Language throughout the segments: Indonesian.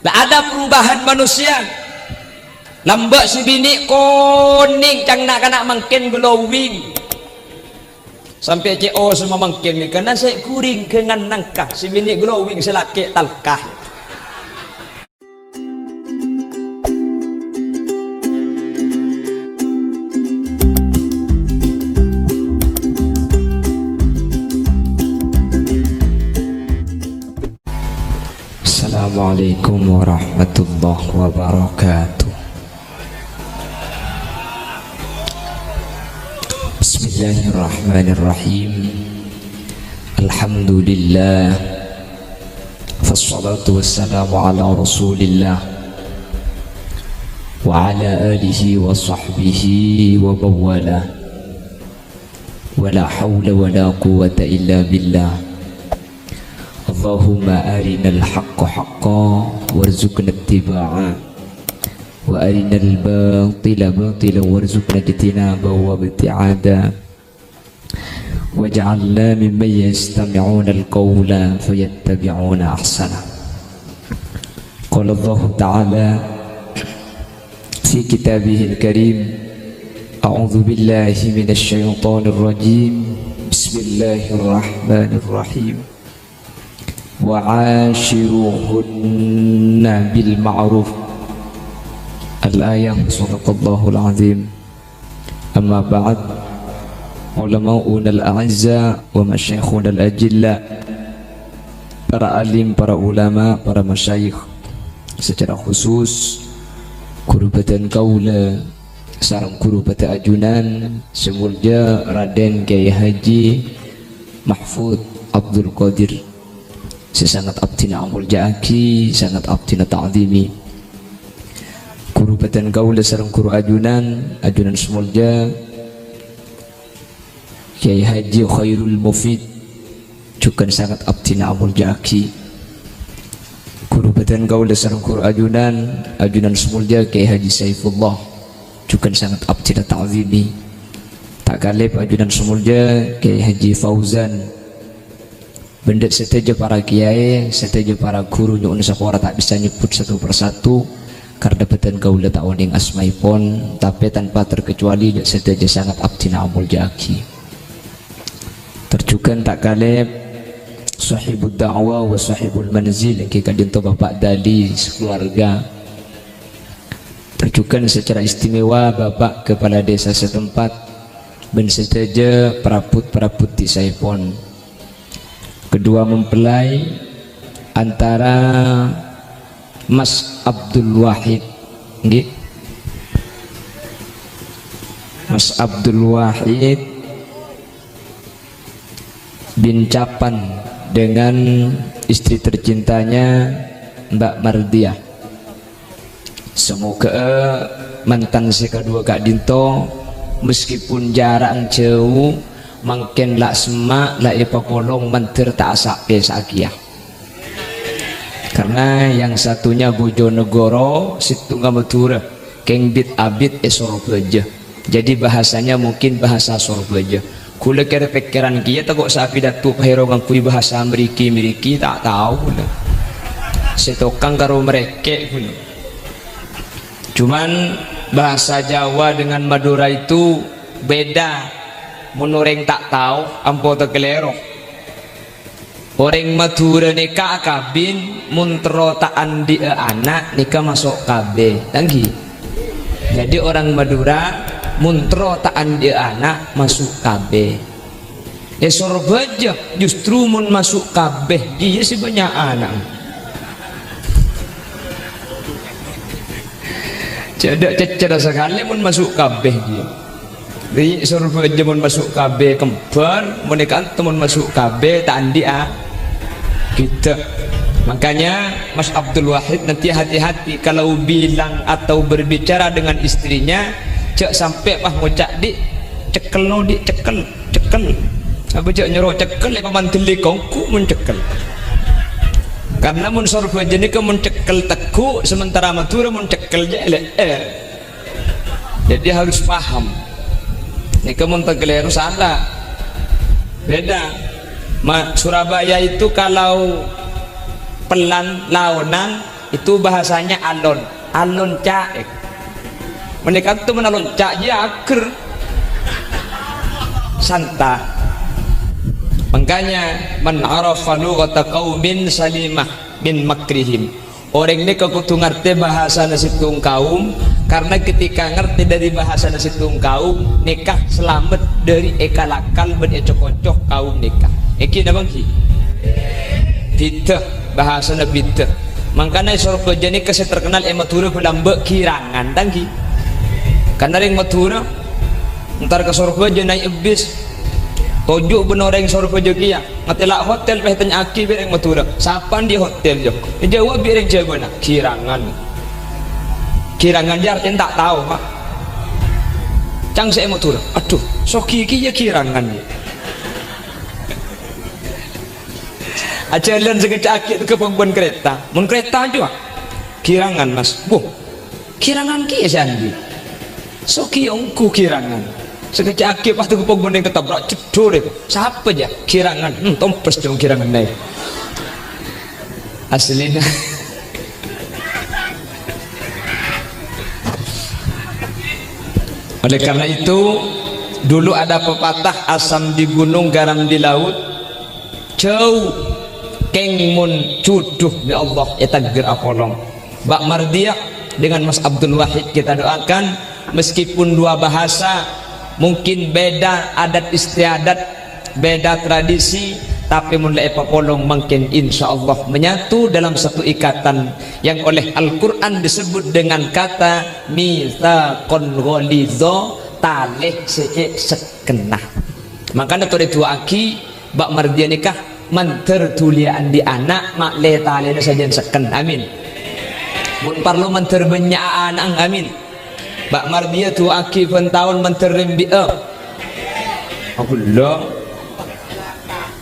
Lah ada perubahan manusia. Lambak si bini kuning cang nak makin glowing. Sampai CO semua makin ni karena saya kuring kengan nangkah si bini glowing selaki talkah. Assalamualaikum warahmatullahi wabarakatuh. Bismillahirrahmanirrahim. Alhamdulillah. Wassalatu wassalamu ala Rasulillah wa ala alihi wa sahbihi wa bawala. Wa la hawla wa la quwwata illa billah. Allahumma arinal haqqa haqqan warzuqna ittiba'ah wa arinal batila batilan warzuqna ijtinaba wa ibti'ada waj'alna mimman yastami'una al-qawla fayattabi'una ahsana. Qala Allah ta'ala fi kitabihil karim, a'udzu billahi minasy syaithanir rajim, bismillahirrahmanirrahim. Wa'ashiruhunna bil ma'ruf. Al-ayah, sadaqallahul azim. Amma ba'd, ulama'una al-a'izza wa masyayikhuna al-ajilla, para alim, para ulama, para masyayikh, secara khusus Kurubatan Kaula sareng Kurubatan Ajunan Semulja Raden Kiai Haji Mahfud Abdul Qadir, sesangat abdina amul ja'aki, sangat abdina ta'zimi. Kurubatan Kaula sareng Kuru Ajunan Semulja Kiai Haji Khairul Mufid juga sangat abdina amul ja'aki. Kurubatan Kaula sareng Kuru Ajunan Semulja Kiai Haji Saifullah juga sangat abdina ta'zimi. Tak kalip Ajunan Semulja Kiai Haji Fauzan, benda seteja para kiai, seteja para guru nyuun sekolah tak bisa nyebut satu persatu karena beten Kaula tak oning asmaipun, tapi tanpa terkecuali seteja sangat abdina amul jaki. Terjukan tak kalib sahibul da'wah wa sahibul manzil yang kadinto Bapak Dali sekeluarga. Terjukan secara istimewa Bapak Kepala Desa setempat ben seteja peraput di saipon. Kedua mempelai antara Mas Abdul Wahid, nggih, Mas Abdul Wahid bin Capan dengan istri tercintanya Mbak Mardiah. Semoga mantan si kedua Kak Dinto meskipun jarak jauh makin lak semak lak ipapolong mentir tak asake sakiah, karena yang satunya Bojonegoro Situngga Madura keng bit abit Sorbeja, jadi bahasanya mungkin bahasa Sorbeja. Kula kira pikiran kia tak kok sapi datu pahero ngakui bahasa meriki tak tahu lah setokang karo mereka pun. Cuman bahasa Jawa dengan Madura itu beda. Menureng tak tahu ampo tekelero. Orang Madura nikah kabin muntro tak andi anak nikah masuk KB lagi. Jadi orang Madura muntro tak andi anak masuk KB. Sorbeja justru mun masuk KB dia sih banyak anak. Cerdas sekali mun masuk KB dia. Di Sorbeja mun masuk KB kembar, menikah teman masuk KB tak andi kita. Makanya Mas Abdul Wahid nanti hati-hati kalau bilang atau berbicara dengan istrinya, cek sampai ngucap di cekel no di cekel apa cek nyuruh cekel apa mantili kongku mencekel. Karena mun Sorbeja ini mun cekel teku, sementara Madura mun cekel jelek. Jadi harus paham. Ini kemun tegeleru salah, beda. Surabaya itu kalau pelan launan itu bahasanya alon, alon caek. Mereka itu menalon cak ya aker santa. Makanya man arafa lughata qaumin salimah min makrihim. Orang ini kudu ngerti bahasa nasitung kaum, karena ketika ngerti dari bahasa nasitung kaum, nikah selamat dari ekal-akal ben ecok-ocok kaum nikah. Iki nabang ki bidah, bahasa na bidah. Makanya surga jani kasih terkenal ematura kulambe kirangan tangki. Karena ring matura ntar ke surga janai iblis tojuk benar yang surga jokia ngatela hotel pehten aki bereng matura sapan di hotel jo jawab bereng jabana kirangan jar tak tahu pak cang saya matura aduh soki ki ya kirangan ya ajalan sekejak ke pembuan kereta mun kereta juga kirangan mas bu kirangan ki ya sandi soki ongku kirangan sekejap aki pas tu pembuan yang ketabrak cedur itu siapa aja kirangan tompes dong kirangan naik aslinya. Oleh karena itu dulu ada pepatah asam di gunung garam di laut jauh keng mun cuduh ya Allah ya takdir apolong Mbak Mardiah dengan Mas Abdul Wahid kita doakan meskipun dua bahasa mungkin beda adat istiadat beda tradisi tapi mulai papolong mungkin insya Allah menyatu dalam satu ikatan yang oleh Al-Quran disebut dengan kata mitsaqon ghalidho talih sekenah. Makanya tu dua aki Mbak Mardiah nikah manter tulian di anak mak le talih saja seken amin mun parlo manter banyak anak amin. Mbak Mardiah tu aki pun tahun manter rembi Allah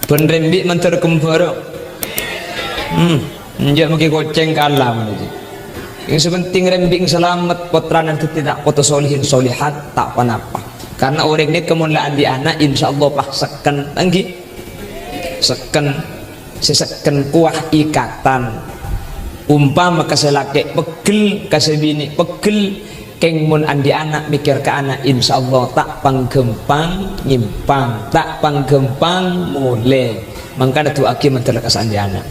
pun rembi manter kembara njak maki koceng kalam yang sepenting rembi selamat putra nanti tidak foto solihin solihat tak apa-apa karena orang ini kemuliaan di anak insya Allah pak seken tanggi seken seseken kuah ikatan umpama kasih laki pegel kasih bini pegel keng mun andi anak mikir ke anak insya Allah tak panggempang nyimpang tak panggempang mulai maka itu aki menterlekas andi anak.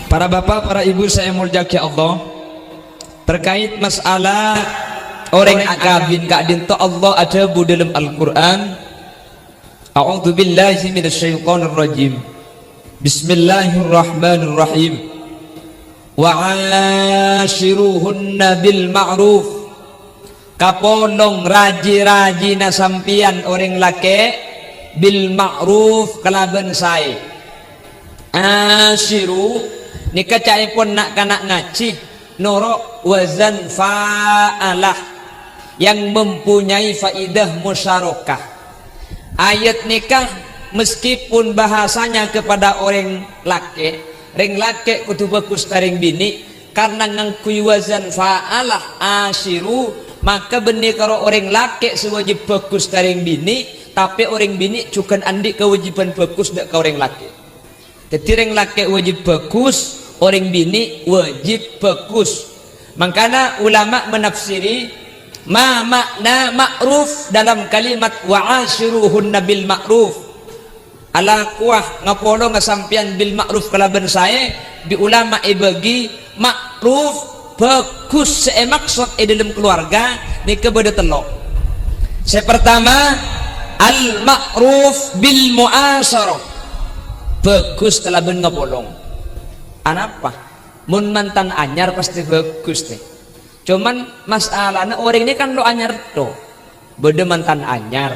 Para bapak para ibu saya muliakan Allah terkait masalah orang akabin ka'din to Allah ada bu dalam Al-Quran. A'udzu billahi minasyaitonir rajim. Bismillahirrahmanirrahim. Wa'ashiruhunna bil ma'ruf kapolong raji-raji na sampian orang laki bil ma'ruf kalaban saya ashiru nikah cai pun nak kanak ngaci norok wazan fa'alah yang mempunyai faidah musyarakah. Ayat nikah meskipun bahasanya kepada orang laki ring laki kudu bagus taring bini karena ngangkui wazan fa'alah ashiru maka benih kalau orang laki sewajib bagus taring bini tapi orang bini cukan andi kewajiban bagus dak ke orang laki. Jadi orang laki wajib bagus orang bini wajib bagus. Makanya ulama menafsiri ma makna ma'ruf dalam kalimat wa'ashiruhunna bil ma'ruf ala kuah ngapolo ngasampian bil ma'ruf kalaban saya di ulama bagi ma'ruf bagus maksud dalam keluarga ni kepada telok. Saya pertama al ma'ruf bil mu'asyarah bagus kalaban ngapolong anapa mun mantan anyar pasti bagus teh cuman masalahnya orang ini kan lo anyar tuh beda mantan anyar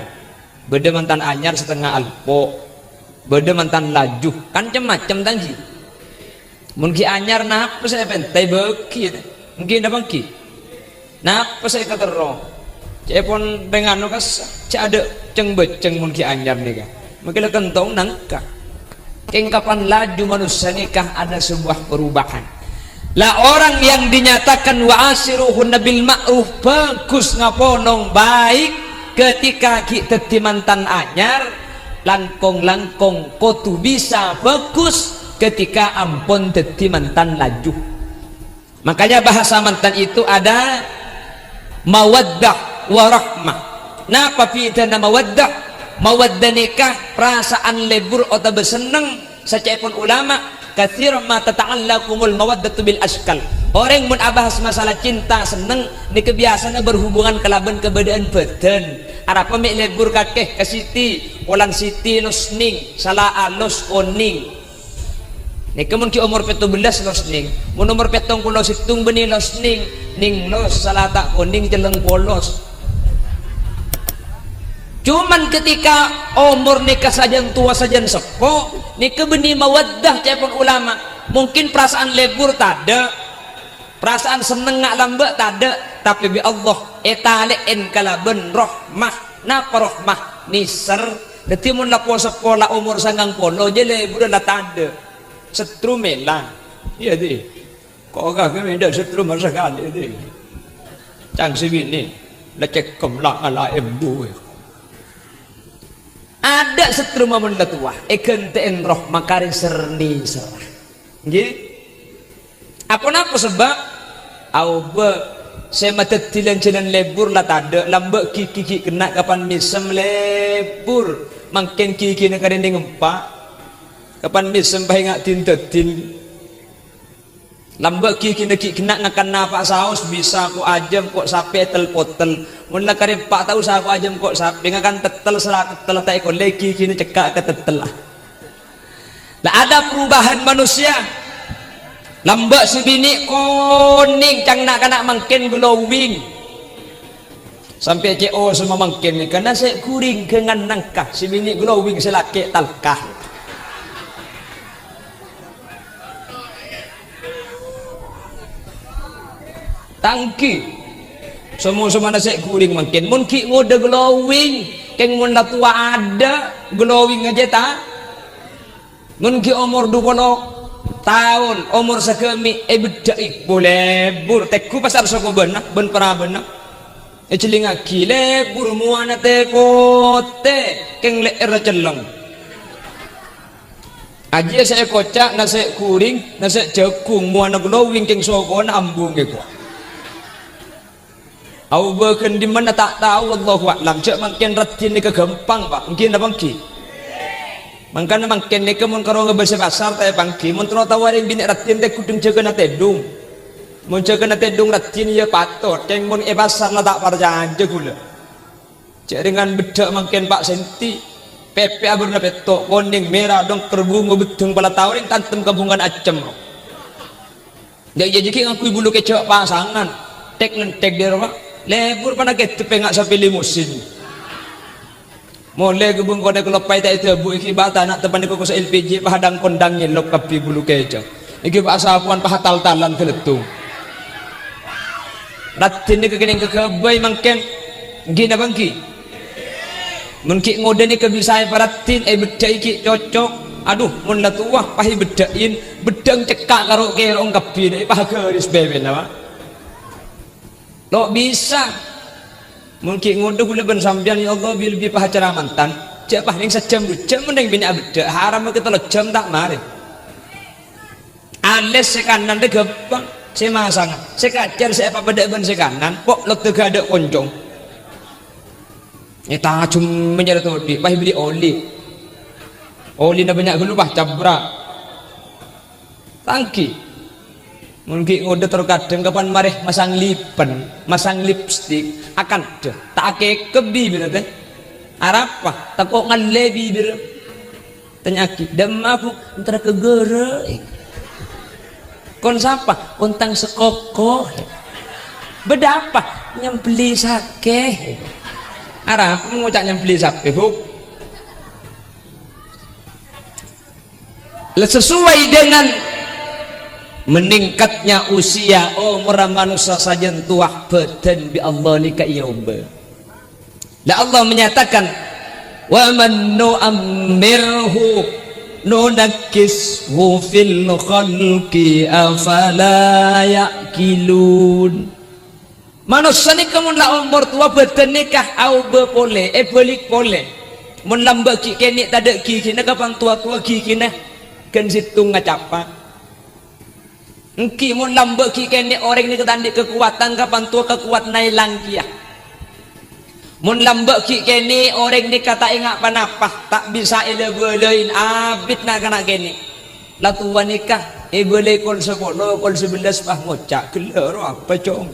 setengah alpo beda mantan laju kan macam tanggi mungkin anyar napa saya pentai beki mungkin apa ki napa saya katero cepon dengan nukas ada ceng beceng mungkin anyar nikah mungkin kentong nangka keng kapan laju manusia nikah ada sebuah perubahan lah orang yang dinyatakan wa'ashiruhunna bil ma'ruf bagus ngaponong baik ketika kita di mantan anyar langkong kotu bisa bagus ketika ampun dadi mantan laju Makanya bahasa mantan itu ada mawaddah warahmah. Napa pitana mawaddah? Mawaddah nikah perasaan lebur atau bersenang sacaipun ulama katsir ma tata'allaqumul mawaddatu bil ashkal. Orang mun abahas masalah cinta seneng ni kebiasaannya berhubungan kelaban kebedaan beden. Arapa mek lebur kakeh ke siti, ulang siti nosning, salah alos oning. Nek mun ki umur 17 losning, mun umur 70 situng beni losning, ning los salah tak oning jeleng polos. Cuman ketika umur nikah saja tua saja sepo, nikah beni mawaddah cepon ulama. Mungkin perasaan lebur tak ada, perasaan seneng ngak lambat tak ada, tapi bi Allah etalein kalaben rahmah, napa rahmah nisar. Dadi mun lapo sekolah umur 90 je lebur dah tak ada. Setru melang, iya deh. Kok kagak menda setru masa kali deh. Cang sini, lecek kemlak ala embu. Ada setru mamun tua, ekenteen roh makari serni serah. Nggih. Apa sebab? Auba saya mata tilan jalan lebur lah tade, lambek kiki kena kapan misem lebur, makin kiki nak ada ngempak. Kapan misem bayi ngak tintetin lambek kiki kena ngakan napa saus bisa ku ajam kok sape tel-potel mun lah karep pak tahu sa ku ajam kok sape ngakan tetel serak tetel tak ikon leki kini cekak ke tetel lah. Ada perubahan manusia lambek si bini kuning cang nak kanak makin glowing sampai CO semua makin ni karena saya kuring dengan nangkah si bini glowing selaki talkah. Tangki semua nasi kuring makin mun ki ngode glowing keng mun tua ada glowing aja ta mun ki umur 20 tahun umur sekemi bedai boleh bur teku pasar soko benak ben para benak celing aki lebur muana te kote keng leer celeng aja saya kocak nasi kuring nasi jagung muana glowing keng soko na ambung gitu. Au berken di mana tak tahu Allahu a'lam. Cak makin ratin ni kegempang pak. Mungkin apa ki? Mangkana makin ni kemun karo ngebahasa pasar tay pangki. Mun tro tawarin bini ratin tay kudung jaga na tedung. Mun jaga na tedung ratin ya patut. Keng mun pasar la tak parjanja gula. Cak dengan bedak makin pak senti. Pepe aburna petok kuning merah dong terbungu bedeng pala tawarin tantem kabungan acem. Jadi ngakui bulu kecok pasangan. Tek nentek dia rumah. Lebur pada kita pengak sampai limusin. Mulai kebun kode kelopai tak itu bu iki bata nak tepan ko sa LPG pahadang kondang nyelok kapi bulu kejo. Iki bahasa apuan pahatal talan keletung. Ratin ni kekening kekebay mangken gina bangki. Mungkin ngode ni kebiasaan paratin beda iki cocok. Aduh mun la tuah pahi bedain bedang cekak karo kerong kapi ni pah garis beben apa. Lo bisa mungkin ngondo gula ben sampean ya Allah bil bi pahacara mantan cek pah ning sejam 2 jam mending bini abda haram kita 3 jam tak mari ales sekanan de gampang saya masang saya kacar saya apa beda ben sekanan kok lo tega ada konjong eta cum menjadi todi pah beli oli na banyak gulu pah cabra tangki mungkin udah terkadang kapan mareh masang lipen masang lipstick akan deh tak ke bibir teh arapa tak kok ngalle bibir tanyaki dan aku antara kegere kon siapa kontang sekoko beda apa nyembeli sake arapa ngucap nyembeli sake bu sesuai dengan meningkatnya usia umur manusia saja tuah badan bi Allah ni ka yaumba. La Allah menyatakan wa man nu'ammirhu nunakkishu fil khalqi afala yaqilun. Manusia ni kamun la umur tua badan nikah au boleh balik boleh. Mun lambak ki kene tadak ki kene kapan tua-tua ki kene kan situng ngacapa. engki mun lambe ki kene orang ni ketandik kekuatan kapan tua kekuatan nailang kia mun lambe ki kene orang ni kata ingat panapah tak bisa ele belein abit nak kena kene la tua nikah boleh kol 10 kol 11 bah ngocak keler apa cong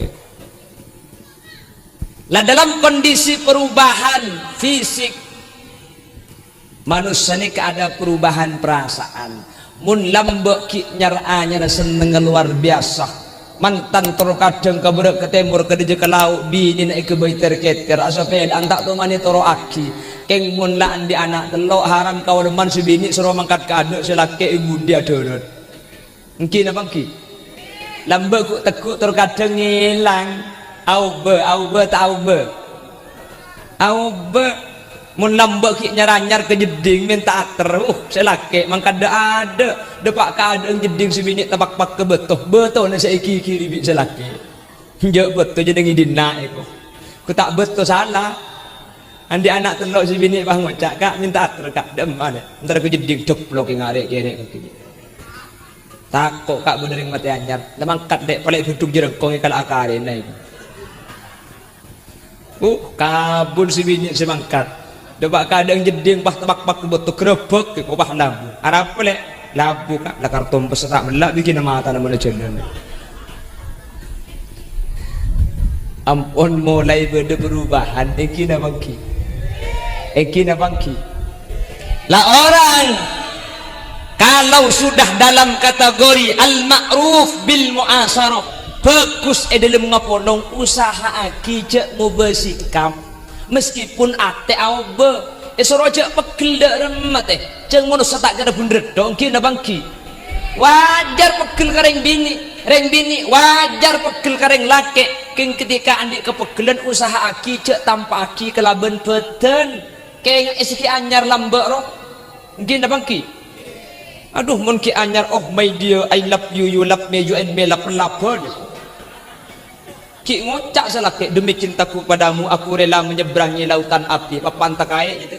lah dalam kondisi perubahan fisik manusia ni ada perubahan perasaan mun lambek ki nyara seneng luar biasa mantan terkadang ke berak ke timur ke di ke laut bini naik ke baiter keter asapel antak tu mani toro aki keng mun laan di anak telok haram kau deman sebini suruh mangkat ke anak selaki ibu dia dorot mungkin apa ki lambek ku tekuk terkadang hilang au be mun lambek ki nyaranyar ke jeding minta terus selake mangkat ada depak kadang jeding sebini tabak-pak ke betul na saiki kiri bi selake njek betul jadi ngidina iku ku tak betul salah andi anak telok sebini bang ngocak kak minta ter kak dem ane entar ku jeding ceplok ngarek kene kaki takok kak bener mati anyar mangkat dek paling duduk jerengkong kal akare na iku kabul sebini semangkat depak kadang jeding pas tabak-pak betul kerebek ke kopah labu arap pelek labu kak la karton peserta melak bikin mata namanya jalan ampun mulai berubahan iki na bangki lah orang kalau sudah dalam kategori al-ma'ruf bil mu'asarah bagus dalam ngapolong usaha aki cek mau bersikap meskipun ate aube esoroja pegel dak remet ceng manusia tak kada bundret dongki na bangki wajar pegel kareng bini wajar pegel kareng lake king ketika andik kepegelan usaha aki cek tanpa aki kelaben beten keng isiki anyar lambek roh mungkin na bangki aduh mun ki anyar oh my dear I love you you love me you and me love ki ngocak selake demi cintaku padamu aku rela menyeberangi lautan api papan takai gitu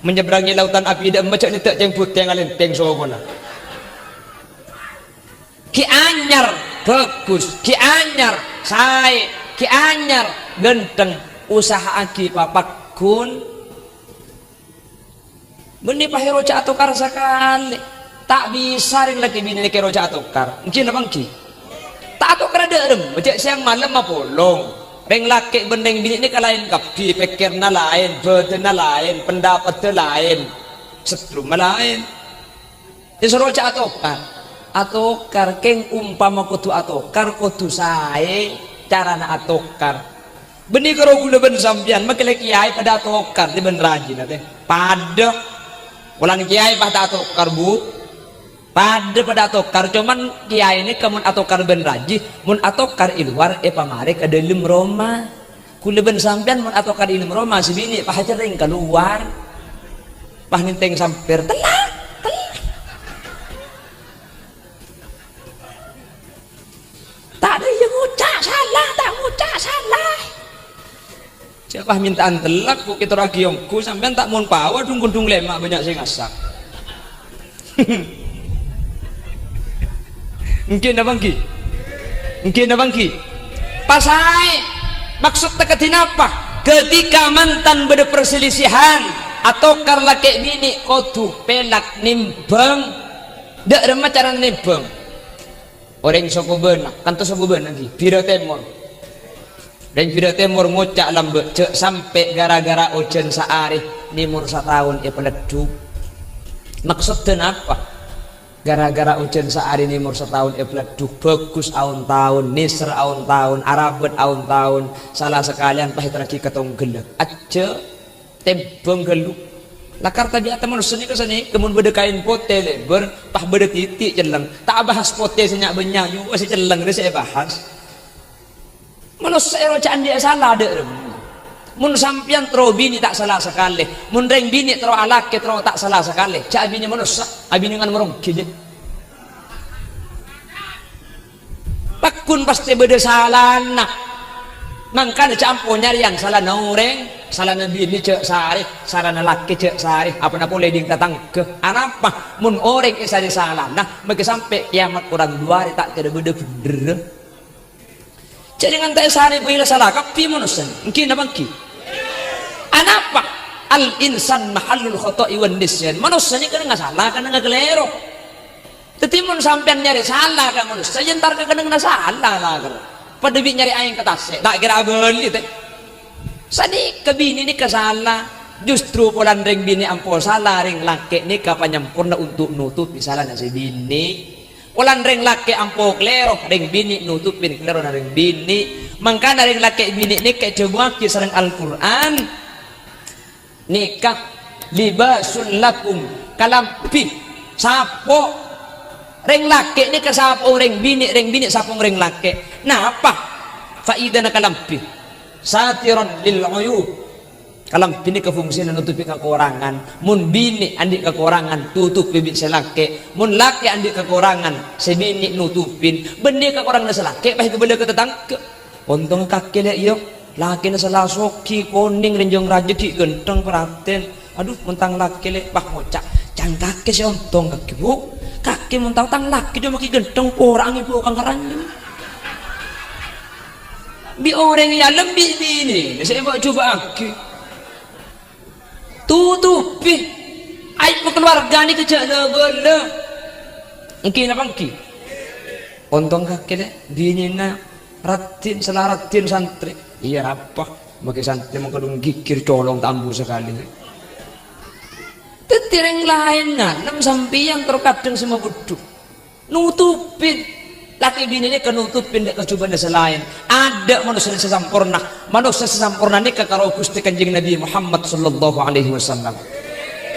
menyeberangi lautan api dan macam ni tak jeng putih ngalen teng sogona ki anyar bagus ki anyar sae ki anyar genteng usaha aki papak kun beni pahero catukar sekali tak bisa ring lagi bini kero catukar mungkin abang ki tak atau kerada rem macam siang malam mapolong reng laki bendeng bini ni kalain kapi pikirna lain bedena lain pendapatnya lain setrum lain disuruh cak atokar keng umpama kutu atokar kutu sae cara na atokar benih karo gula ben sampian makele kiai pada atokar di ben rajin ate pada ulang kiai pada atokar bu pada atokar cuman kiai ini kamun atokar ben raji mun atokar iluar pamare ke dalam Roma kula ben sampean mun atokar dalam Roma sibini pahajaring keluar pah ninteng sampir telak tak ada yang ngucap salah tak ngucap salah siapa mintaan telak ku kita ragiongku sampean tak mun pawa dung lemak banyak sing ngasak mungkin abangki pasai maksud teketin apa ketika mantan berperselisihan atau karena kayak bini kodu pelak nimbang dak remah cara nimbang orang soko benak kanto soko benak lagi biro temor dan biro temor ngocak lambe cek sampai gara-gara ojen saari nimur setahun peleduk maksudnya apa gara-gara ujian sehari ini umur setahun duh bagus tahun nisr tahun arabet tahun salah sekalian pahit lagi ketong gelap aja tembang geluk lakar tadi atau manusia ini kesini kemun bedekain pote lebar pah beda titik celeng tak bahas pote senyak banyak juga si celeng ini saya bahas manusia rojaan dia salah ada mun sampian tro bini tak salah sekali mun reng bini tro alake tro tak salah sekali cak bini manusia abini ngan merong kide pakun pasti beda salah nak mangkana campo nyari yang salah noreng salah nabi ini cek sehari sarana laki cek sehari apa nak boleh ding datang ke apa mun orang isa di salah nah maka sampai kiamat orang dua hari tak kena bener jadi dengan tak sehari bila salah kapi manusia mungkin apa mungkin apa al insan mahallul khata'i wan nisyan manusia ini kena nggak salah kena nggak kelero tetimun sampean nyari salah kan manusia jentar kena nggak salah lah pada bi nyari aing ketas tak kira beli teh sadi kebini ni kesalah justru polan ring bini ampo salah ring laki ni kapanyampurna untuk nutup misalnya si bini polan ring laki ampo klero ring bini nutupin klero na ring bini mangkana ring laki bini ni kayak coba kisah Al-Quran nikah libasul lakum kalampi sapo ring laki ni kasapo ring bini sapo ring laki nah apa faida na kalampi satiron lil uyub kalam bini kefungsian nutupi kekurangan mun bini andi kekurangan tutup bibit selake mun laki andi kekurangan sebini nutupin benih kekurangan selake pasti kebeli ke tetangga untung kaki le iyo laki na salah soki koning renjong rajeki genteng peraten aduh mentang laki le bah ngocak jangan kaki si untung kaki bu kaki mentang tang laki dia maki genteng orang ibu kangkaran bi orang yang lebih bini saya buat coba aku tutupi aib keluarga ni kecak gula mungkin apa mungkin untung kaki deh bini na ratin salah ratin santri iya apa bagi santri mengkedung gigir colong tambur sekali tetireng lain enam sampai yang terkadang semua buduk nutupin laki bini ini kenutupin dek kecubaan selain ada manusia sesampurna ini kekaro Gusti Kanjeng Nabi Muhammad sallallahu alaihi wasallam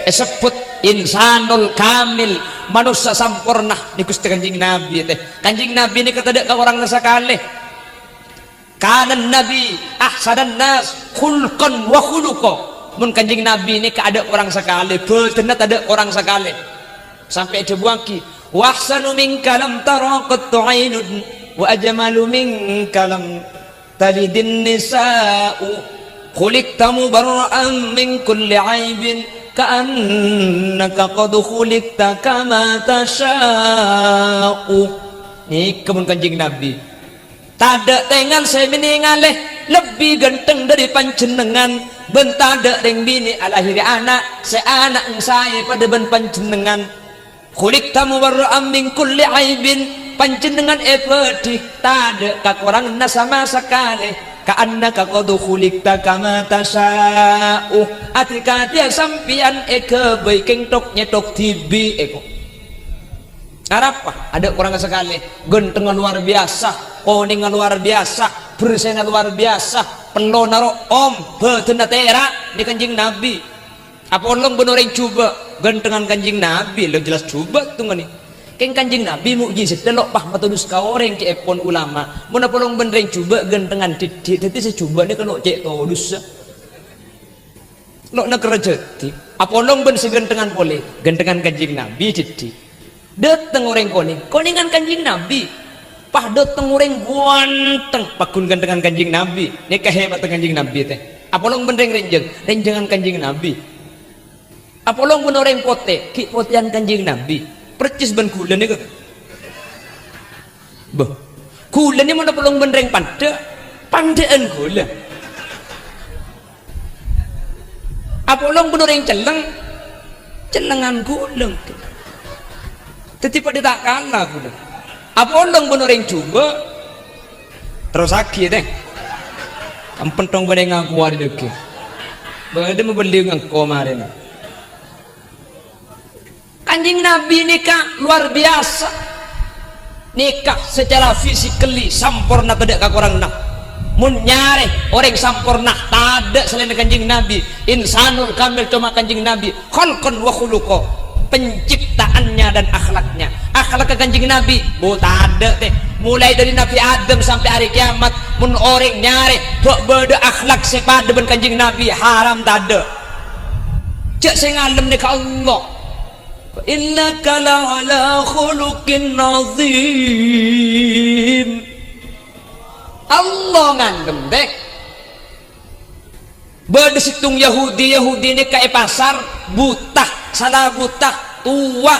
sebut insanul kamil manusia sampurna ni Gusti Kanjeng Nabi teh Kanjeng Nabi ini kata dek ke orang sekali kanan Nabi ahsadan nas khulqan wa khuluqa mun Kanjeng Nabi ini keada orang sekali betul ada orang sekali sampai dibuangki wahsanu minka lam tara qattu aynun wa ajmalu minka lam talidin nisa'u khuliqta mubarra'an min kulli aibin ka'annaka qad khuliqta kama tasha'u ini kemun Kanjeng Nabi tada tengan saya meningaleh lebih ganteng dari panjenengan bentada deng bini alahiri anak seanak saya pada ben panjenengan khuliqta mubarra'an min kulli aibin panjenengan epedi tada kakurang sama sekali ka'annaka qad khuliqta kama tasa'u atika dia sampian eke baiking tok nyetok tibi eko apa ada kurang sekali gentengan luar biasa koningan luar biasa bersihnya luar biasa penuh naro om betena tera di Kanjeng Nabi apa orang bener yang coba gentengan Kanjeng Nabi lo jelas coba tuh nih keng Kanjeng Nabi mukjizat delok pah matulus ka orang ke epon ulama mun apa orang bener yang coba gentengan titik tadi saya coba nih kalau cek todus lo nak rejeki apa orang bener segentengan boleh gentengan Kanjeng Nabi titik dateng orang koningan Kanjeng Nabi pah dateng orang guanteng pakun gentengan Kanjeng Nabi ini kehebat Kanjeng Nabi teh apa orang bener renjengan Kanjeng Nabi apa long bener yang pote ki potean Kanjeng Nabi percis ben kula ni ke bah kula ni mana pelong bener yang pandaan kula apa long bener yang celengan kula tetipa dia tak kalah kula apa long bener yang coba terus sakit deh ampentong bener ngaku ada ke bener membeli ngaku kemarin Kanjeng Nabi nikah luar biasa nikah secara fisikali sampurna tidak kakurang nak mun nyare orang sampurna tak ada selain Kanjeng Nabi insanul kamil cuma Kanjeng Nabi khalqan wa khuluqa penciptaannya dan akhlaknya akhlak Kanjeng Nabi tak ada teh mulai dari Nabi Adam sampai hari kiamat mun orang nyare beda akhlak sepada dengan Kanjeng Nabi haram tak ada cek saya ngalem nikah Allah innaka la'ala khuluqin azim Allah ngandem dek Berdesitung Yahudi ni kae pasar buta salah buta tua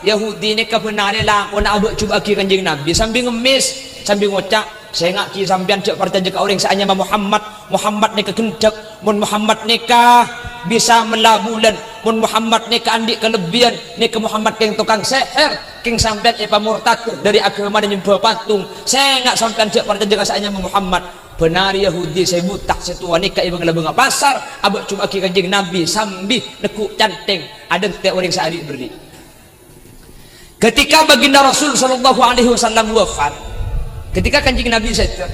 Yahudi ni kebenaran lah pun abuk cuba ki kanjeng Nabi sambil ngemis sambil ngocak saya ngak ki sampean cek percaya ke orang saanya Muhammad ni kekendak mun Muhammad nikah bisa melabulan mun Muhammad nikah andik kelebihan ni ke Muhammad keng tukang seher keng sampean murtad dari agama dan nyembah patung saya ngak sampean cek percaya ke saanya Muhammad benar Yahudi saya butak setua nikah ibu ngelabung pasar abuk cuma ki kanjeng Nabi sambil nekuk canteng ada tiap orang sehari beri ketika baginda Rasul sallallahu alaihi wasallam wafat ketika kanjeng Nabi seter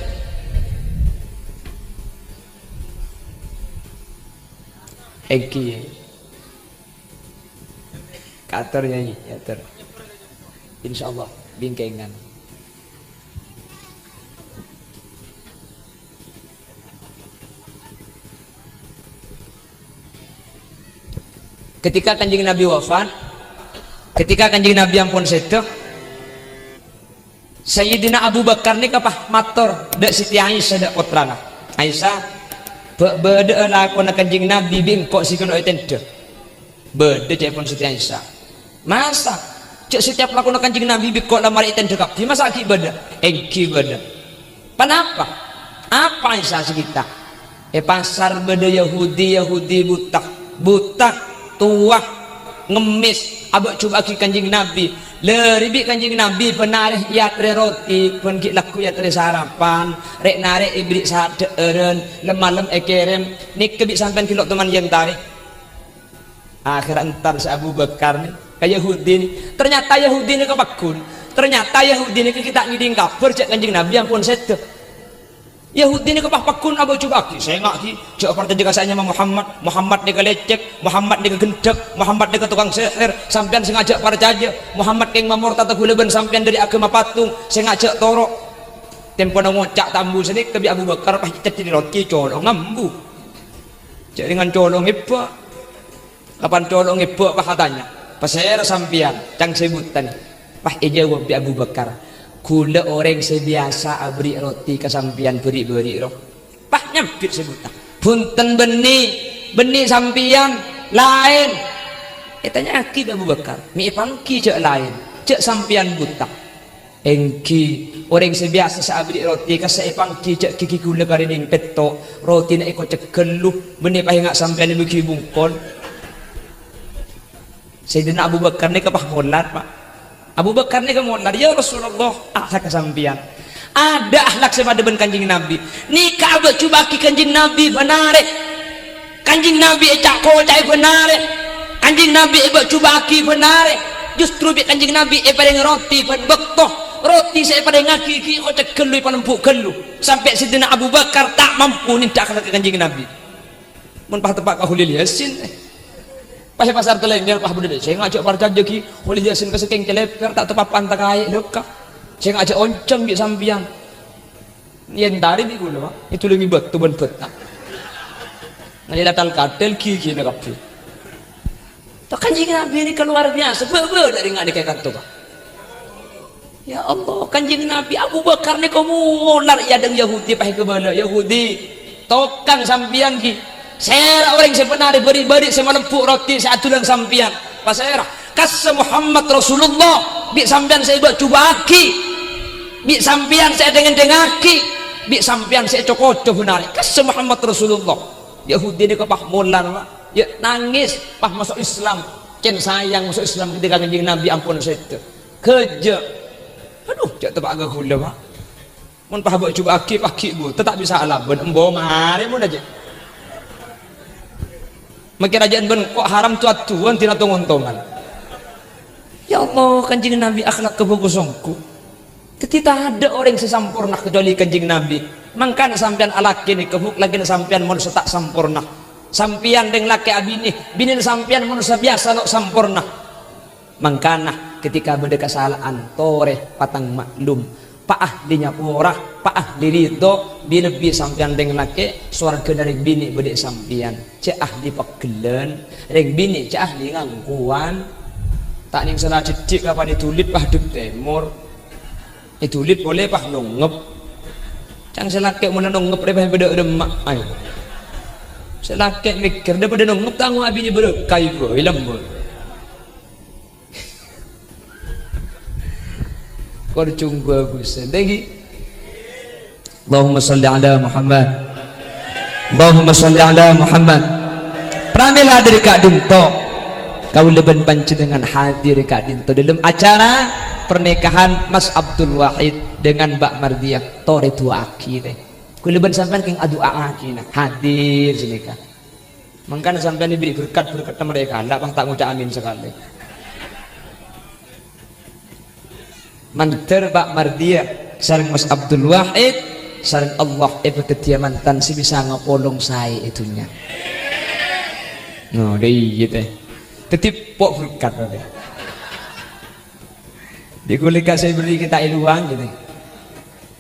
Eki kater nyanyi kater insyaallah bingkengan ketika kanjeng Nabi wafat ketika kanjeng Nabi ampun seter Sayyidina Abu Bakar ni kapah mator dak Siti Aisyah dak putrana Aisyah bede lakon kanjeng Nabi bingkok sikeun oi tende bede telepon Siti Aisyah masa cek setiap lakon kanjeng Nabi bingkok lamari tende kapti masa ki bede engki bede kenapa apa Aisyah sekitar pasar bede Yahudi butak tua ngemis abak coba ki kanjeng Nabi leribi kanjeng Nabi penareh yatre roti pun ki laku yatre sarapan rek narek ibrik saderen lemalem ekerem nik kebik sampean kilok teman yang tarik akhir entar sa Abu Bakar nih kayak Yahudi nih ternyata Yahudi nih kepakun ternyata Yahudi nih kita ngiding kabar cek kanjeng Nabi ampun sete Yahudi ini kepah-pakun abang coba ki saya ngak ki cek partai juga saya Muhammad ni kelecek Muhammad ni kegendek Muhammad ni ketukang sihir sampean sengaja percaya Muhammad yang mamurtad guleban sampean dari agama patung sengaja torok tempo nang ngocak tambu sini kebi Abu Bakar pah cek di roti colong ngambu cek dengan colong ibu kapan colong ibu apa katanya pasir sampean cang sebutan pah jawab bi Abu Bakar kula orang sebiasa abri roti kesampian beri-beri roh pah nyampir sebutan punten benih sampian lain tanya aki Abu Bakar mi pangki cek lain cek sampian buta engki orang sebiasa sabri roti kasai pangki cek kiki kula karining peto roti na iko cek keluh benih pah ngak sampian bagi bungkol Sayyidina Abu Bakar ni kapah molat pak Abu Bakar ni kemolar ya Rasulullah akhlak kesampian ada akhlak sepada ben kanjeng Nabi ni kabeh coba ki kanjeng Nabi benare kanjeng Nabi cak kocai benare kanjeng Nabi coba ki benare justru bi kanjeng Nabi pada roti ben bektoh roti saya pada ngaki ki kocak gelu panempuk gelu sampai Sayyidina Abu Bakar tak mampu nindak akhlak kanjeng Nabi mun pah tepak ka Hulil Yasin pasal pasar telengger pah budaya saya ngajak parca jeki Hulil Yasin kesekeng celeper tak tepapan tak kaya dekak saya ngajak oncom bi sampian yen dari di gula itu lebih betu ben betah ngali latal katel ki nak kapi tak kanjeng Nabi ini keluar biasa bebe dari ngade kayak kanto ya Allah kanjeng Nabi Abu Bakar ni kamu ngolar ya deng Yahudi pah ke bala Yahudi tokang sampian ki saya orang sebenarnya beri-beri semalam puk roti satu yang sampian pas saya kasih Muhammad Rasulullah bi sampian saya buat coba aki bi sampian saya dengaki bi sampian saya cokot benar kasih Muhammad Rasulullah Yahudi ini kepah molar ya nangis pah masuk Islam cen sayang masuk Islam ketika kanjeng Nabi ampun saya kerja aduh cak tebak agak gula pak mun pah buat coba aki paki bu tetap bisa alaban embo mari mun aja makin rajaan ben kok haram tuan tidak tunggu-tunggu ya Allah kanjeng Nabi akhlak kebogosongku ketika ada orang sesampurna kecuali kanjeng Nabi mangkan sampean alaki ni kebuk lagi sampean manusia tak sampurna sampean deng laki abini bini sampean manusia biasa lo sampurna mangkana ketika beda kesalahan tore patang maklum pak ahlinya porah pak ahli ridho lebih sampean dengan laki suarga dari bini bedek sampean cek ahli pegelen reng bini cek ahli ngangkuan tak ning salah cicik kapan ditulit pah duk temur ditulit boleh pah nongep cang selake mun nongep repeh beda demak ayo selakek mikir daripada nongok tanggung abi ni berkah ibu ilam bu kau cunggu busan lagi Allahumma salli ala Muhammad Allahumma salli ala Muhammad pramila dari Kak Dinto kau leben panci dengan hadir Kak Dinto dalam acara pernikahan Mas Abdul Wahid dengan Mbak Mardiah tore tua akhir kau leben sampai keng adu akhir hadir sini Kak makanya sampai diberi berkat mereka tidak bang tak ngucap amin sekali manter Mbak Mardiah sareng Mas Abdul Wahid sareng Allah ketia mantan si bisa ngapolong saya itunya no deh gitu tetip pok berkat deh di kuliah saya beri kita iluang gitu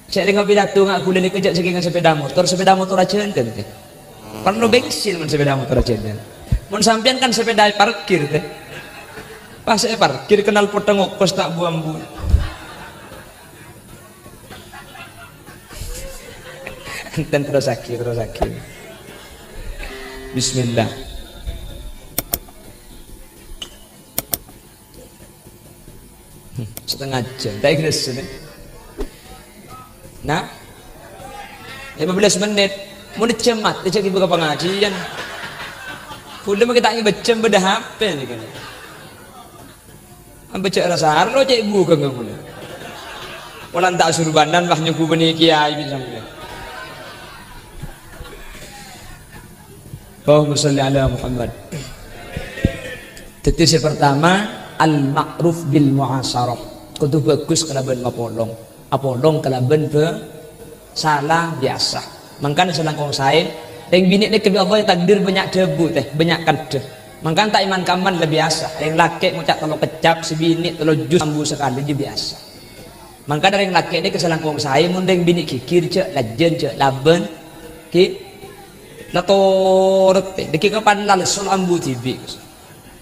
saya dengar pidato nggak kuliah dikejar sekian sepeda motor aja kan deh perlu bensin men sepeda motor aja deh mun sampean kan sepeda parkir deh pas saya parkir kenal potong ongkos tak buang-buang dan terus sakit bismillah setengah jam tak kira sini nah 15 menit mau dicemat dia cek buka pengajian udah mau kita baca beda HP nih kan baca rasa lo cek buka nggak boleh walau tak suruh bandan bah nyuku benih kiai misalnya Allahumma salli ala Muhammad. Titik pertama al-ma'ruf bil mu'asarah. Kudu bagus kalaban apolong. Apolong kalaban be salah biasa. Mangkan selangkong sae yang bini ni kebi Allah takdir banyak debu teh, banyak kadeh. Mangkan tak iman kaman lebih biasa. Yang laki ngucap tolo kecap si bini tolo jus ambu sekali je biasa. Mangkan dari yang laki ni keselangkong sae mun deng bini kikir cek lajen cek laben ki latorete deki kapan lalsul ambu tibi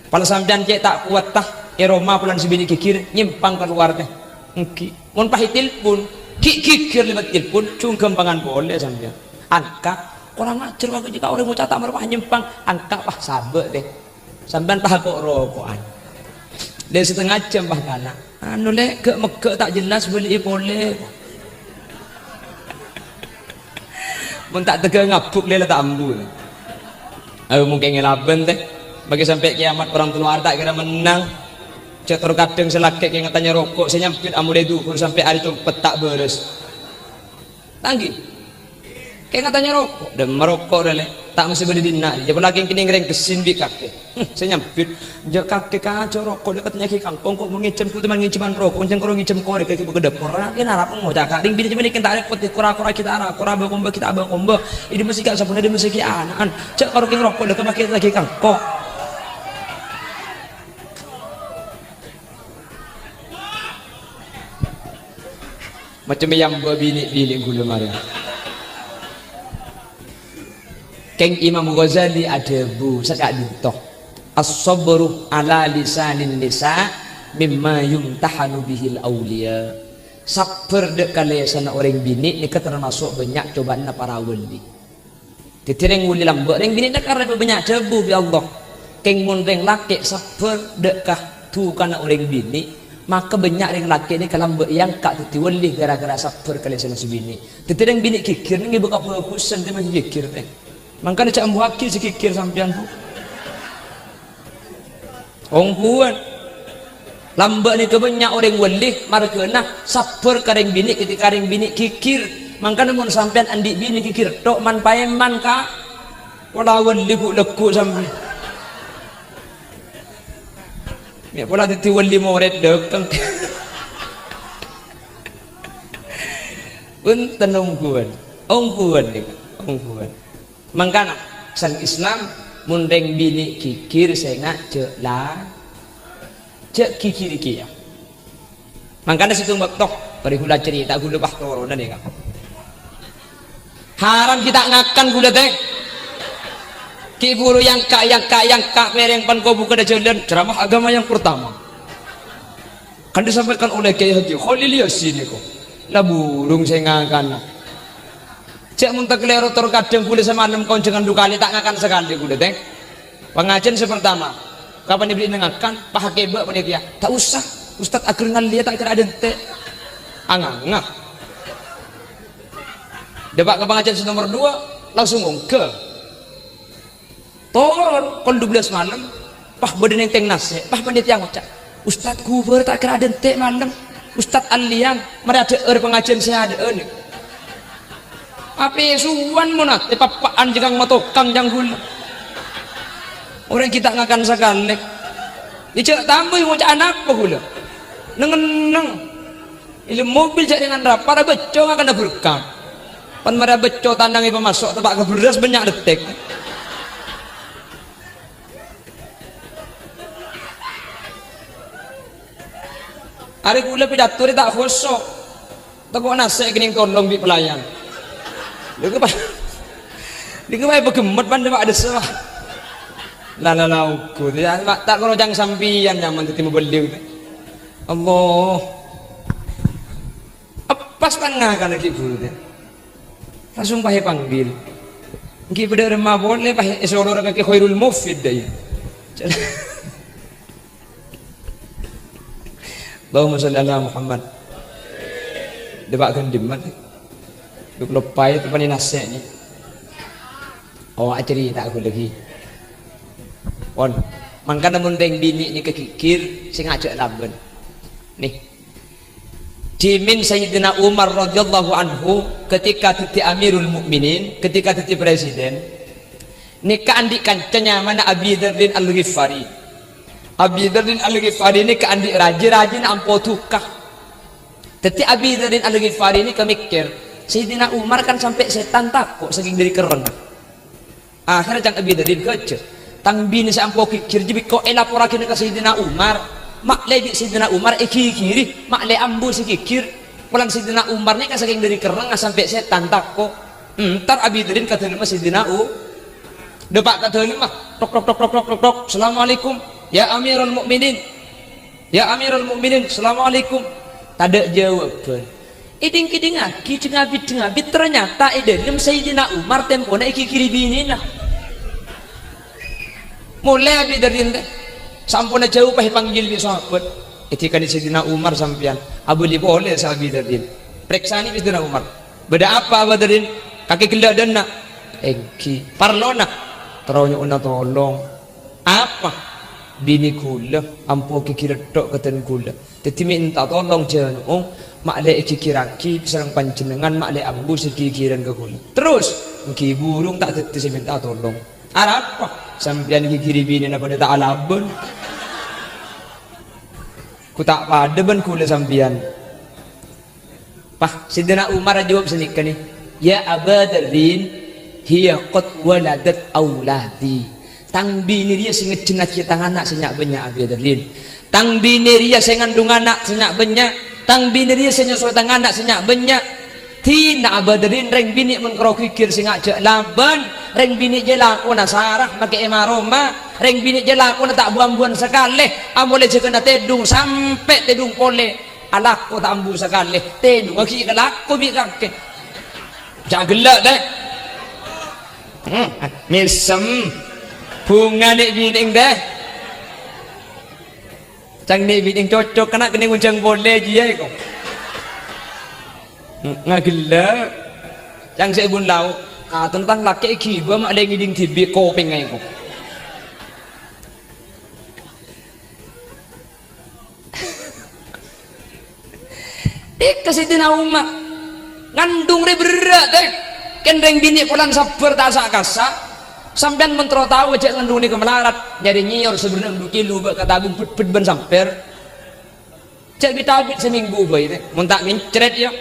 pala sampean cek tak kuat tah Roma pulan sebini kikir nyimpang keluar teh engki mun pahitil pun kikir libat tilpun cungkem pangan boleh sampean angka kurang ajar kagak jika orang mau catak merpah nyimpang angka pah sabe teh sampean pah kok rokokan dari setengah jam pah kana anu lek ke meke tak jelas beli boleh mun tak tega ngabuk lela tak ambu mungkin ngelaben teh bagi sampai kiamat orang keluar tak kira menang cetor kadang selakek yang katanya rokok saya nyampit amule duhur sampai hari itu petak beres tanggi kayak katanya rokok dan merokok dan tak mesti berdina jadi lagi yang kini ngereng kesin di kakek saya nyampit dia kakek kacau rokok dia katanya ki kangkong kok mengicem ku teman ngiceman rokok kencang korong ngicem korek kayak begedep orang ini harap mau cakap ding bini cuma ikan tarik putih kura-kura kita arah kura bakomba kita abang komba ini mesti kak sabun ini mesti ki anan cak korong king rokok dia kemakai lagi kangkong macam yang bini gula mari Keng Imam Ghazali ada bu sakak dintoh as-sabru ala lisanin nisa mimma yumtahanu bihil awliya sabar dek kalian orang bini ni termasuk banyak cobaan para wali titireng wali lambak orang bini nak karena banyak debu bi Allah keng mun reng laki sabar dek kah tu kana orang bini maka banyak orang laki ni kalau yang kak titi wali gara-gara sabar kalian sebini titireng bini kikir ni buka fokusan dia masih kikir teh makanya cak ambu hakil sikikir sampean bu ongkuan lambat ni kebanyak orang walih markena sabar kareng bini ketika kareng bini kikir makanya mun sampean andi bini kikir tok man paeman ka wala walih bu leku sampe ya pola titi wali moret dekeng punten ongkuan mangkana sang Islam mundeng bini kikir saya nak cek lah cek kikir kia mangkana situ baktok beri gula cerita gula bahtoro dan ya haram kita ngakan gula teh kiburu yang kak mereng pan kau buka dah jalan ceramah agama yang pertama kan disampaikan oleh Kiai Haji Khalil Yasin kok lah burung saya ngakan cek muntah kelero kadang kulit semalam kau jangan dukali tak ngakan sekali kulit teng pengajian pertama kapan dibeli ngakan pakai bak panitia tak usah ustad akhirnya lihat tak kira ada ente angangah debat ke pengajian nomor 2 langsung ke tor kon 12 malam pah badan yang teng nasi pah panitia ngocak ustad kuber tak kira ada ente malam ustad alian mereka ada pengajian saya ada nih apa suwan mo na papaan jangan matokang janggul orang kita ngakan sekali dicek tambah mau cak anak apa gula neng ini mobil cak dengan rap para beco ngakan ada berkam pan para beco tandangi pemasok tempat keberas banyak detek hari gula pidato tak kosok tak nasi kening tolong bi pelayan dia kepai begemet pandai ada sah lala uku dia tak kalau jangan sampian nyaman tadi membeli Allah pas tengah kan lagi guru dia langsung pakai panggil mungkin pada remah boleh pakai seorang orang kaki khairul mufid dia Allahumma sholli ala Muhammad debat gendiman duk lepai tu panin nasi ni oh aceri tak aku lagi on mangkana munteng bini ni kekikir sing ajak laban nih dimin Sayyidina Umar radhiyallahu anhu ketika jadi Amirul Mukminin ketika jadi presiden nikah andik kancanya mana Abi Dzar Al-Ghifari Abi Dzar Al-Ghifari ni keandik rajin ampo tukah jadi Abi Dzar Al-Ghifari ni kemikir Sayyidina Umar kan sampai setan takut saking dari keren akhirnya jangan Abi Dzar kerja tang bini sampo kikir jadi kau elaporakin ke Sayyidina Umar mak lagi Sayyidina Umar kiri mak le ambu si kikir pulang Sayyidina Umar ni kan saking dari keren sampai setan takut ntar Abi Dzar kata lima Sayyidina depak kata lima tok Assalamualaikum ya Amirul Mukminin Assalamualaikum tak ada jawaban iding aki cengabit ternyata idem Sayyidina Umar tempona iki kiri bini nah mulai Abi Dzar sampuna jauh pahi panggil bi sahabat ketika di Sayyidina Umar sampian abu li boleh sa Abi Dzar preksani Sayyidina Umar beda apa Abi Dzar kaki gelak dana engki parlona teronyo una tolong apa bini kula ampo kikir tok keten kula dadi minta tolong jeneng mak le kikiraki sareng panjenengan mak le ambu sekikiran ke kula terus engki burung tak dadi minta tolong apa sampean kikiri bini na pada tak alabun ku tak pada ben kula sampean pah Sayyidina Umar jawab senika ni ya Aba Dzarrin hiya qad waladat auladi tang bini dia sing ngejenat kita anak senyak banyak Abi Dzarrin tang bini dia sing ngandung anak senyak banyak tang bini dia sing nyusul tang anak senyak banyak tina Abi Dzarrin reng bini men kro kikir sing ajak laban reng bini je lakona sarah make emaroma reng bini je lakona tak buang-buang sekali amole je kena tedung sampai tedung pole alako tak ambu sekali tedung aki kalako bi kake jagelak deh misem bunga nek bining deh cang nek bining cocok kena kena uncang boleh je kok ngagila yang saya bun lau tentang laki kiba mak ada ngiding tibi kopeng ngay ko Sayyidina Umar ngandung re berat kendeng bini pulang sabar tak asa sampean mentro tahu aja ngandung ni kemelarat jadi nyior sebenarnya 2 kilo bak katabung put ben samper cek ditabit seminggu bae teh mun tak mincret ya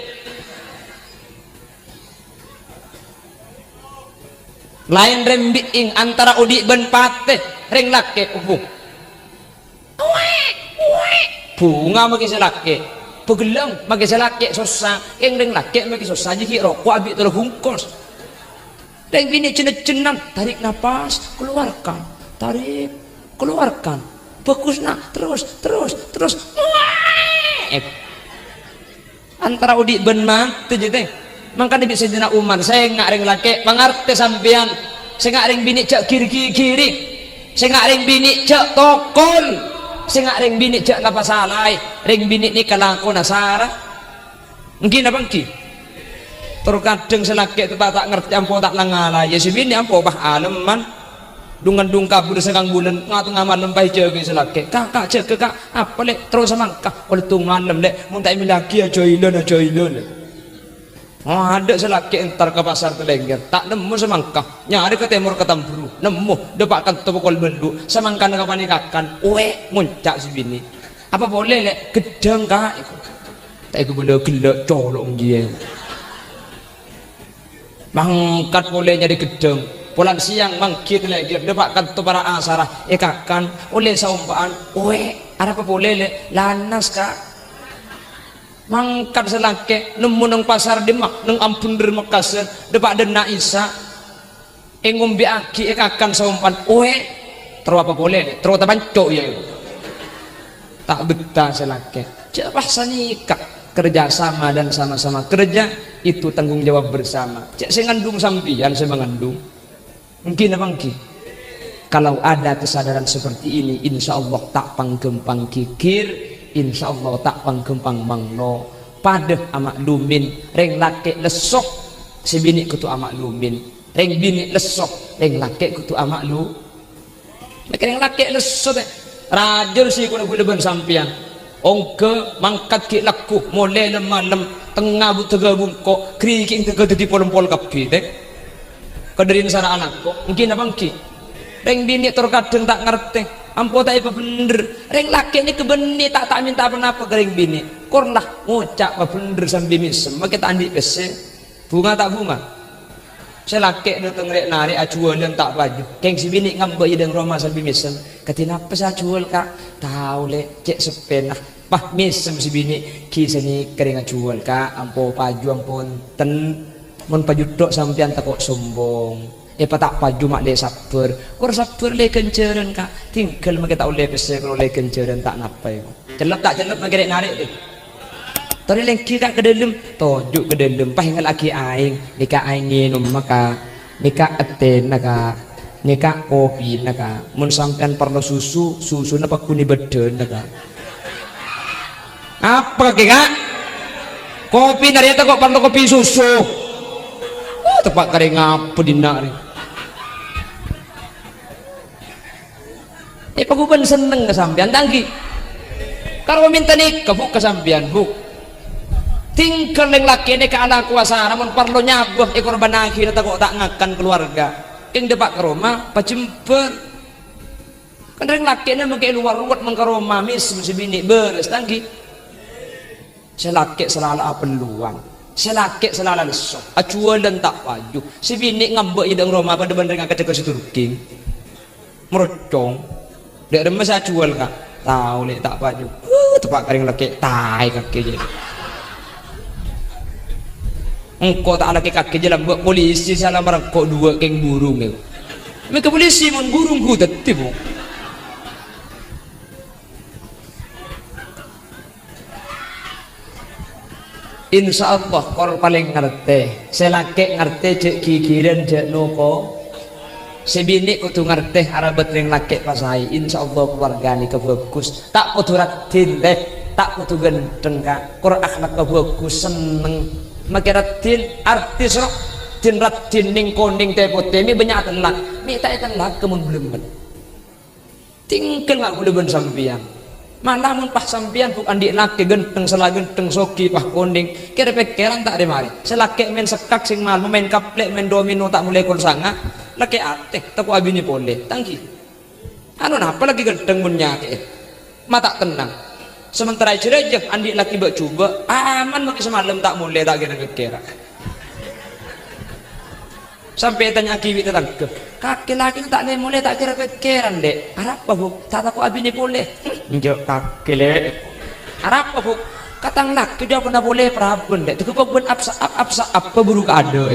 lain rembiing antara udi ben pateh ring lake ubung bunga maki selake pegelang maki selake susah yang ring lake maki susah jadi rokok abis terus hungkos dan bini cenet-cenan tarik nafas keluarkan tarik keluarkan fokus nah terus antara udi ben mati jadi Mangka Nabi Sayyidina Umar saya ngaring laki pangarte sampean saya ngaring bini cak kiri saya ngaring bini cak tokol saya ngaring bini cak lapasalay ring bini ni kalangko nasara mungkin apa mungkin terkadang selaki itu tak ngerti ampo tak langalay ya si bini ampo bah aleman dungan dungkap udah sekang bulan ngatu ngaman lembah jaga selaki kakak jaga kak apa lek terus semangka oleh tungan lek muntai milaki aja ilon oh, ada selaki entar ke pasar Telengger tak nemu semangka nyari ke timur ke Tamburu nemu dapatkan tepukol bendu semangka nak panikakan muncak si bini apa boleh lek gedang kak tak ikut benda gelak colong dia mangkat boleh jadi gedang pulang siang mangkit lagi dapatkan tu para asarah ekakan oleh saumpaan ada apa boleh lek lanas kak mangkat selake nemu nang pasar Demak nang ampun der Makassar depak dena Isa ngombe aki akan saumpan terus apa boleh terus tabancok ya tak betah selake cak bahasa nikah kerja sama dan sama-sama kerja itu tanggung jawab bersama cak saya ngandung sampian saya mengandung mungkin apa mungkin kalau ada kesadaran seperti ini insya Allah tak panggempang kikir insya Allah tak panggempang mangno pada amak lumin reng laki lesok si bini kutu amak lumin reng bini lesok reng laki kutu amak lu reng laki lesok rajur si kuna guna sampian ongke mangkat ki laku mulai malam tengah bu tega bungko kriking tega di pol-pol kapi dek kadarin sana anakku mungkin apa mungkin reng bini terkadang tak ngerti ampo tak apa bener reng laki ini kebeni tak minta apa-apa ke reng bini korlah ngucap apa bener sambil misem maka kita andi pese bunga tak bunga saya laki datang rek nari acuan dan tak baju keng si bini ngambek yang Roma sambil misem katina apa saya acuan kak tahu le cek sepenah pah misem si bini kisah ni kering acuan kak ampo paju ampun ten mon paju dok sampean takut sombong tak paju mak le sabar kor sabar le kenceran kak tinggal mak kita oleh pese kalau le kenceran tak napai celep tak celep mak gerek narik deh tadi lengki kak ke dalam tojuk ke dalam pahingal lagi aing nikah aing minum maka nikah eten naka nikah kopi naka mun sampean perlu susu napa kuni beden naka apa kak kopi nari kok perlu kopi susu tepat kering apa dinari paguban seneng kesampian tangki kalau minta nikah buk kesampian buk tinggal yang laki ini ke anak kuasa namun perlu nyabuh korban akhir tak ngakan keluarga yang depak ke rumah pacimper kan yang laki ini mungkin luar ruwet mengke rumah mis bini beres tangki selaki selalu peluang selaki selalu lesok acuan dan tak waju si bini ngambek idang rumah pada bandar ngangkat ke situ ruking merocong dek remes acuan kak tahu lek tak waju tepak kering laki tai kaki je engkau tak laki kaki je lah buat polisi salah merangkok dua keng burung itu mereka polisi mun burung ku tetep insya Allah kor paling ngerti selaki ngerti cek kikiran cek nuko sebini kudu ngerti arabet ring laki pasai insya Allah keluarga ni kebagus tak kudu ratin deh tak kudu gendeng kak kur akhlak kebagus seneng makiratin artis roh tin ratin ning koning tepote mi banyak telak mi tak telak kemun belum tinggal nggak belum sampian malah mun pas sampian bukan di laki genteng salah genteng soki pah koning kira pikiran tak ada mari selaki main sekak sing mal main kaplek main domino tak mulai kon sanga laki atek tak abini boleh tangki anu apa lagi genteng punya mata tenang sementara cerejek andi laki bak coba aman maki semalam tak mulai tak kira-kira sampai tanya kiwi tetangga kaki laki tak mulai tak kira-kiran dek harap apa bu tak aku abini boleh njok kaki le harap apa bu katang laki dia pernah boleh perabun dek tu kau pun apsa apa buruk ada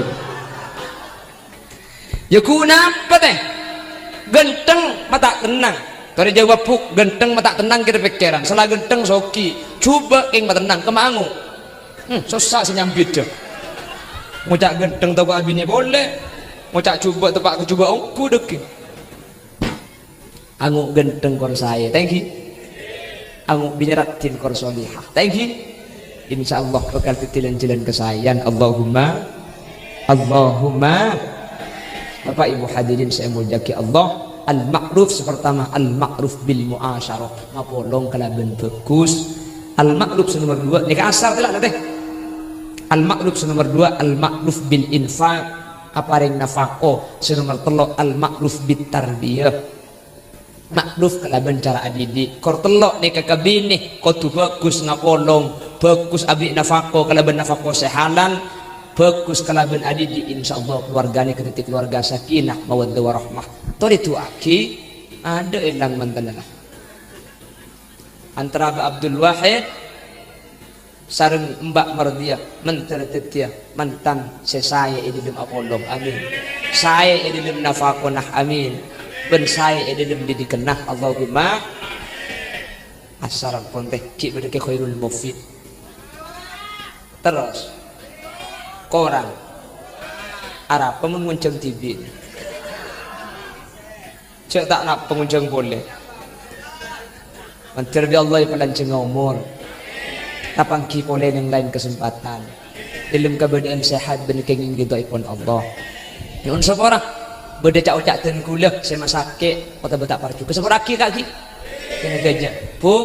ya kuna apa teh genteng mata tenang tadi jawab buk genteng mata tenang kira pikiran salah genteng soki coba keng mata tenang kemangu susah si nyambit Ngucak genteng tau abine boleh. Ngucak coba tempat ke coba ongku dek. Anguk genteng kor saya. Thank you. Anguk binyeratin kor solihah. Thank you. Insyaallah bakal titilan-tilan kesayan. Allahumma Bapak Ibu hadirin saya mulyaki Allah. Al-ma'ruf pertama al-ma'ruf bil muasyarah. Ngapolong kalaban bagus. Al-ma'ruf nomor 2 ni kasar telah teh. Al-ma'ruf nomor 2 al-ma'ruf bil infaq apareng nafaqo. Nomor 3 al-ma'ruf bit tarbiyah. Ma'ruf kalaban cara adidik. Kor telok ni kakabini kotu bagus ngapolong bagus abi nafaqo kalaban nafaqo sehalal. Bagus kalaban adidik insyaallah keluarganya ketika keluarga sakinah mawaddah warahmah. Tori tu aki ada ilang mantanana. Antara Abdul Wahid sareng Mbak Mardiah menteri tetia mantan sesaya idilem apolong amin. Saya idilem nafaqonah amin. Ben saya idilem didikenah Allahumma asaran konteh ki bedeke khairul mufid. Terus korang Arab penguncang TV cek tak nak penguncang boleh menteri Allah pelanceng umur tapang ki boleh yang lain kesempatan dalam keadaan sehat dan kenging kita ipon Allah yang seorang beda cak-cak dan kuliah saya masake kota betak parju ke seorang ki kaki kena gajah bu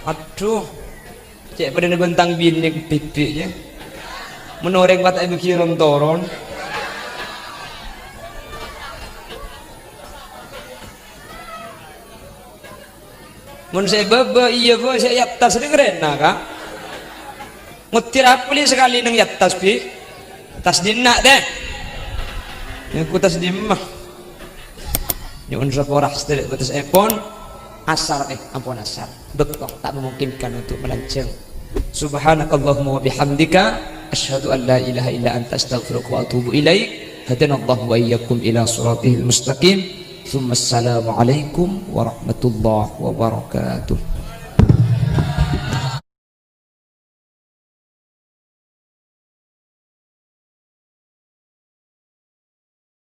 aduh cek pada bentang binik pipi ya menoreng kata ibu kirim toron mun saya baba iya bo saya yatas ini keren nah kak ngutir apli sekali neng yatas pi tas dinak deh aku tas dimah ini unsur porah setelah batas epon asar ampun asar betul tak memungkinkan untuk melanceng. Subhanakallahumma wa bihamdika asyhadu an la ilaha illa anta astaghfiruka wa atubu ilaik. Hadanallahu wa iyyakum ila siratil mustaqim. Tsumma assalamu alaikum warahmatullahi wabarakatuh.